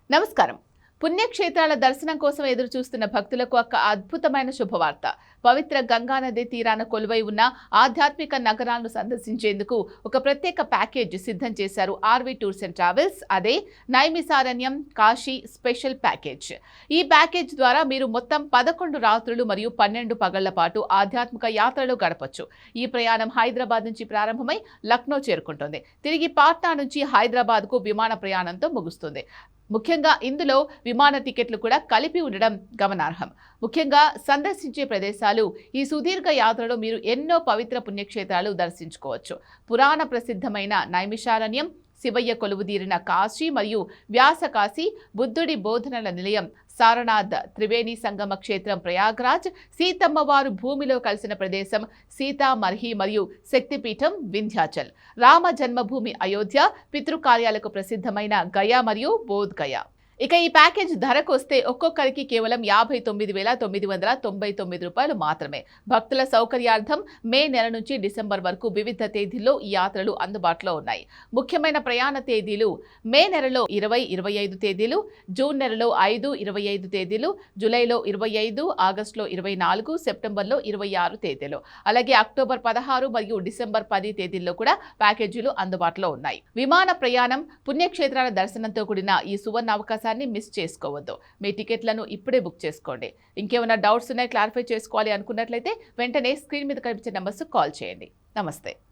నమస్కారం. పుణ్యక్షేత్రాల దర్శనం కోసం ఎదురు చూస్తున్న భక్తులకు ఒక అద్భుతమైన శుభవార్త. పవిత్ర గంగానది తీరాన కొలువై ఉన్న ఆధ్యాత్మిక నగరాలను సందర్శించేందుకు ఒక ప్రత్యేక ప్యాకేజ్ సిద్ధం చేశారు ఆర్వి టూర్స్ అండ్ ట్రావెల్స్. అదే నైమిసారణ్యం కాశీ స్పెషల్ ప్యాకేజ్. ఈ ప్యాకేజ్ ద్వారా మీరు మొత్తం 11 రాత్రులు మరియు 12 పగళ్ల పాటు ఆధ్యాత్మిక యాత్రలో గడపొచ్చు. ఈ ప్రయాణం హైదరాబాద్ నుంచి ప్రారంభమై లక్నో చేరుకుంటుంది. తిరిగి పాట్నా నుంచి హైదరాబాద్కు విమాన ప్రయాణంతో ముగుస్తుంది. ముఖ్యంగా ఇందులో విమాన టికెట్లు కూడా కలిపి ఉండడం గమనార్హం. ముఖ్యంగా సందర్శించే ప్రదేశాలు ఈ సుదీర్ఘ యాత్రలో మీరు ఎన్నో పవిత్ర పుణ్యక్షేత్రాలు దర్శించుకోవచ్చు. పురాణ ప్రసిద్ధమైన నైమిషారణ్యం, శివయ్య కొలువుదీరిన కాశీ మరియు వ్యాసకాశీ, బుద్ధుడి బోధనల నిలయం సారనాథ్, త్రివేణి సంగమ క్షేత్రం ప్రయాగ్రాజ్, సీతమ్మవారు భూమిలో కలిసిన ప్రదేశం సీతామర్హి మరియు శక్తిపీఠం వింధ్యాచల్, రామ జన్మభూమి అయోధ్య, పితృకార్యాలకు ప్రసిద్ధమైన గయా మరియు బోధ్ గయా. ఇక ఈ ప్యాకేజ్ ధరకు వస్తే ఒక్కొక్కరికి కేవలం 59,999 రూపాయలు మాత్రమే. భక్తుల సౌకర్యార్థం మే నెల నుంచి డిసెంబర్ వరకు వివిధ తేదీల్లో ఈ యాత్రలు అందుబాటులో ఉన్నాయి. ముఖ్యమైన ప్రయాణ తేదీలు మే నెలలో 20-25 తేదీలు, జూన్ నెలలో 5-25 తేదీలు, జూలైలో 25, ఆగస్టులో 24, సెప్టెంబర్లో 26 తేదీలు, అలాగే అక్టోబర్ 16 మరియు డిసెంబర్ 10 తేదీల్లో కూడా ప్యాకేజీలు అందుబాటులో ఉన్నాయి. విమాన ప్రయాణం, పుణ్యక్షేత్రాల దర్శనంతో కూడిన ఈ సువర్ణ అవకాశం మిస్ చేసుకోవద్దు. మీ టికెట్లను ఇప్పుడే బుక్ చేసుకోండి. ఇంకేమైనా డౌట్స్ ఉన్నాయి, క్లారిఫై చేసుకోవాలి అనుకున్నట్లయితే వెంటనే స్క్రీన్ మీద కనిపించే నంబర్స్ కాల్ చేయండి. నమస్తే.